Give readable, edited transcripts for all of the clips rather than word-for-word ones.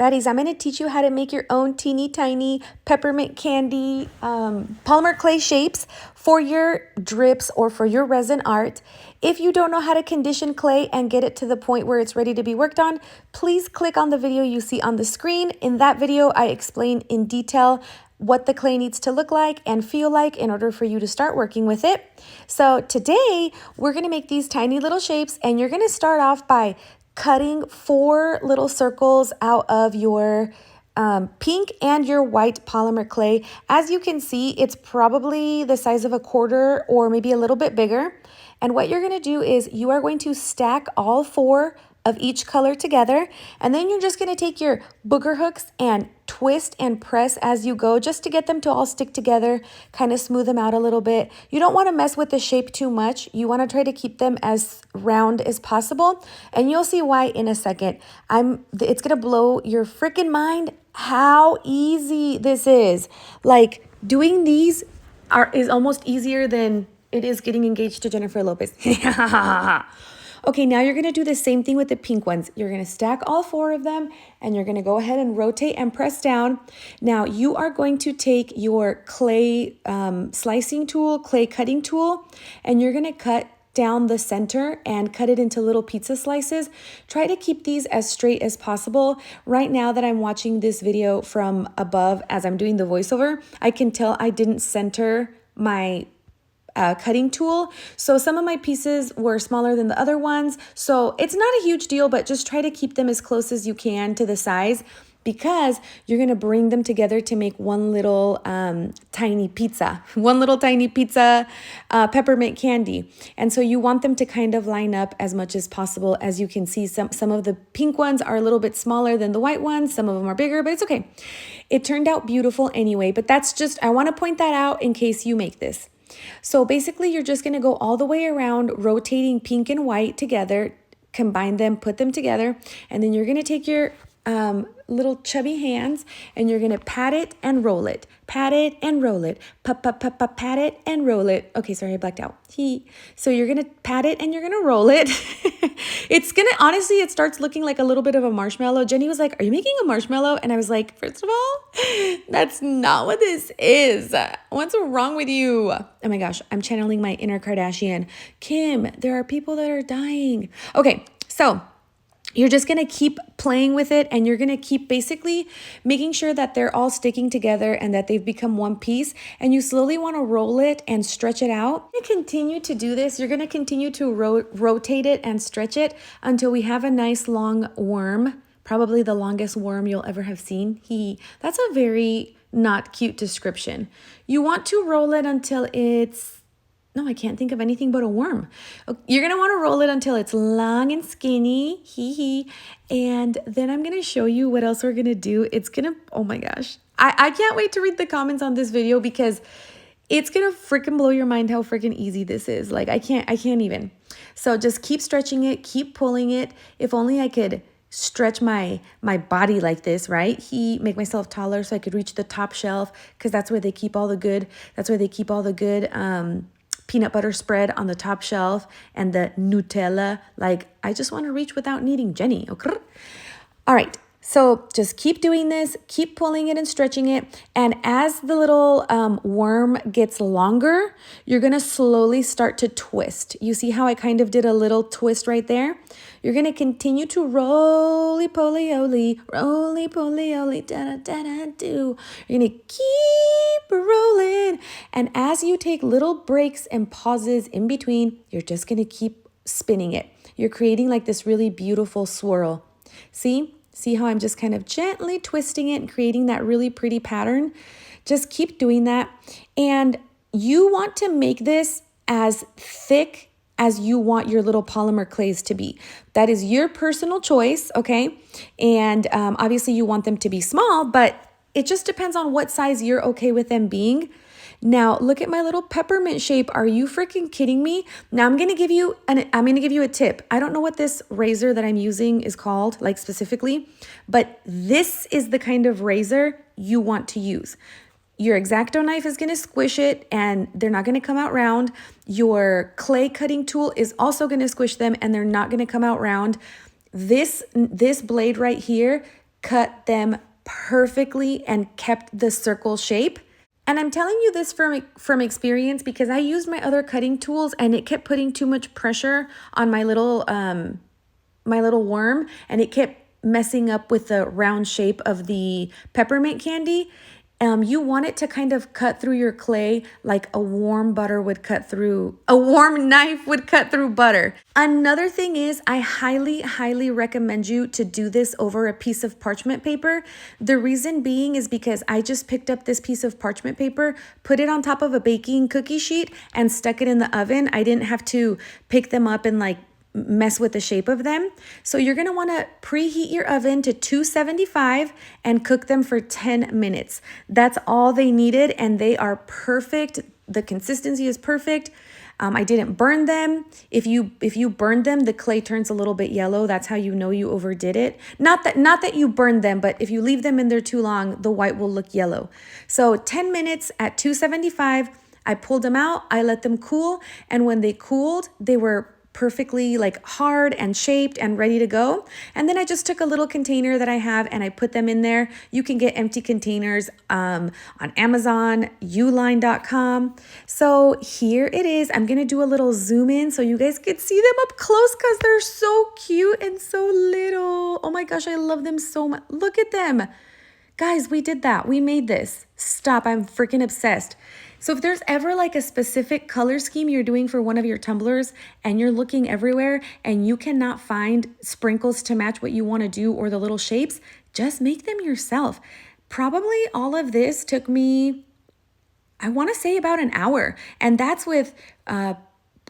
Baddies, I'm going to teach you how to make your own teeny tiny peppermint candy polymer clay shapes for your drips or for your resin art. If you don't know how to condition clay and get it to the point where it's ready to be worked on, please click on the video you see on the screen. In that video, I explain in detail what the clay needs to look like and feel like in order for you to start working with it. So today, we're going to make these tiny little shapes, and you're going to start off by cutting 4 little circles out of your pink and your white polymer clay. As you can see, it's probably the size of a quarter or maybe a little bit bigger. And what you're going to do is you are going to stack all 4 of each color together, and then you're just going to take your booger hooks and twist and press as you go just to get them to all stick together, kind of smooth them out a little bit. You don't want to mess with the shape too much. You want to try to keep them as round as possible, and you'll see why in a second. It's going to blow your freaking mind how easy this is. Like, doing these is almost easier than it is getting engaged to Jennifer Lopez. Okay, now you're going to do the same thing with the pink ones. You're going to stack all 4 of them, and you're going to go ahead and rotate and press down. Now, you are going to take your clay slicing tool, clay cutting tool, and you're going to cut down the center and cut it into little pizza slices. Try to keep these as straight as possible. Right now that I'm watching this video from above as I'm doing the voiceover, I can tell I didn't center my cutting tool. So some of my pieces were smaller than the other ones. So it's not a huge deal, but just try to keep them as close as you can to the size, because you're going to bring them together to make one little tiny pizza, peppermint candy. And so you want them to kind of line up as much as possible. As you can see, some of the pink ones are a little bit smaller than the white ones. Some of them are bigger, but it's okay. It turned out beautiful anyway, but that's just, I want to point that out in case you make this. So basically, you're just going to go all the way around, rotating pink and white together, combine them, put them together, and then you're going to take your little chubby hands and you're going to pat it and roll it, pat it and roll it, pat it and roll it. Okay, sorry, I blacked out. So you're going to pat it and you're going to roll it. It's going to, honestly, it starts looking like a little bit of a marshmallow. Jenny was like, "Are you making a marshmallow?" And I was like, first of all, that's not what this is. What's wrong with you? Oh my gosh, I'm channeling my inner Kardashian. Kim, there are people that are dying. Okay, so you're just going to keep playing with it, and you're going to keep basically making sure that they're all sticking together and that they've become one piece. And you slowly want to roll it and stretch it out. You continue to do this. You're going to continue to rotate it and stretch it until we have a nice long worm, probably the longest worm you'll ever have seen. That's a very not cute description. You want to roll it until it's, no, I can't think of anything but a worm. You're going to want to roll it until it's long and skinny. And then I'm going to show you what else we're going to do. It's going to, oh my gosh. I can't wait to read the comments on this video, because it's going to freaking blow your mind how freaking easy this is. Like, I can't even. So just keep stretching it, keep pulling it. If only I could stretch my body like this, right? Make myself taller so I could reach the top shelf, because that's where they keep all the good, peanut butter spread on the top shelf and the Nutella. Like, I just want to reach without needing Jenny. Okay. All right. So just keep doing this, keep pulling it and stretching it. And as the little worm gets longer, you're going to slowly start to twist. You see how I kind of did a little twist right there? You're going to continue to roly-poly-oly, da-da-da-da-do. You're going to keep rolling. And as you take little breaks and pauses in between, you're just going to keep spinning it. You're creating like this really beautiful swirl. See how I'm just kind of gently twisting it and creating that really pretty pattern? Just keep doing that. And you want to make this as thick as you want your little polymer clays to be. That is your personal choice, okay? And obviously you want them to be small, but it just depends on what size you're okay with them being. Now, look at my little peppermint shape. Are you freaking kidding me? Now, I'm going to give you a tip. I don't know what this razor that I'm using is called, like specifically, but this is the kind of razor you want to use. Your X-Acto knife is going to squish it and they're not going to come out round. Your clay cutting tool is also going to squish them and they're not going to come out round. This blade right here cut them perfectly and kept the circle shape. And I'm telling you this from experience because I used my other cutting tools and it kept putting too much pressure on my little worm, and it kept messing up with the round shape of the peppermint candy. You want it to kind of cut through your clay like a warm knife would cut through butter. Another thing is I highly recommend you to do this over a piece of parchment paper. The reason being is because I just picked up this piece of parchment paper, put it on top of a baking cookie sheet and stuck it in the oven. I didn't have to pick them up and like mess with the shape of them. So you're going to want to preheat your oven to 275 and cook them for 10 minutes. That's all they needed and they are perfect. The consistency is perfect. I didn't burn them. If you burn them, the clay turns a little bit yellow. That's how you know you overdid it. Not that you burned them, but if you leave them in there too long, the white will look yellow. So 10 minutes at 275, I pulled them out, I let them cool, and when they cooled, they were perfectly like hard and shaped and ready to go. And then I just took a little container that I have and I put them in there. You can get empty containers on Amazon, uline.com. So here it is. I'm going to do a little zoom in so you guys could see them up close because they're so cute and so little. Oh my gosh, I love them so much. Look at them. Guys, we did that. We made this. Stop. I'm freaking obsessed. So if there's ever like a specific color scheme you're doing for one of your tumblers and you're looking everywhere and you cannot find sprinkles to match what you want to do or the little shapes, just make them yourself. Probably all of this took me, I want to say about an hour. And that's with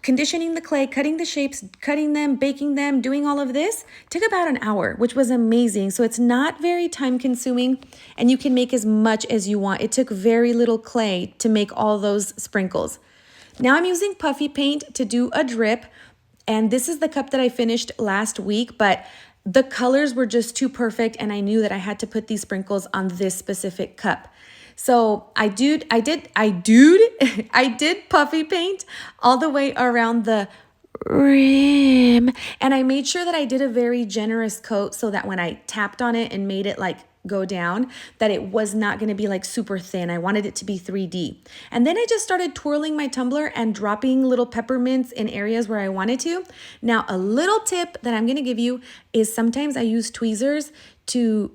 conditioning the clay, cutting the shapes, cutting them, baking them, doing all of this. Took about an hour, which was amazing. So it's not very time consuming and you can make as much as you want. It took very little clay to make all those sprinkles. Now I'm using puffy paint to do a drip. And this is the cup that I finished last week, but the colors were just too perfect. And I knew that I had to put these sprinkles on this specific cup. So I did puffy paint all the way around the rim. And I made sure that I did a very generous coat so that when I tapped on it and made it like go down, that it was not going to be like super thin. I wanted it to be 3D. And then I just started twirling my tumbler and dropping little peppermints in areas where I wanted to. Now, a little tip that I'm going to give you is sometimes I use tweezers to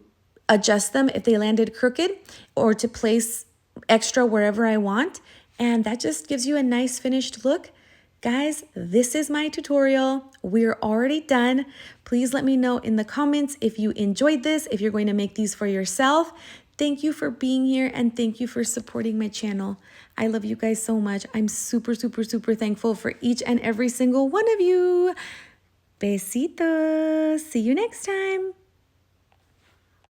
adjust them if they landed crooked or to place extra wherever I want. And that just gives you a nice finished look. Guys, this is my tutorial. We're already done. Please let me know in the comments if you enjoyed this, if you're going to make these for yourself. Thank you for being here and thank you for supporting my channel. I love you guys so much. I'm super thankful for each and every single one of you. Besitos. See you next time.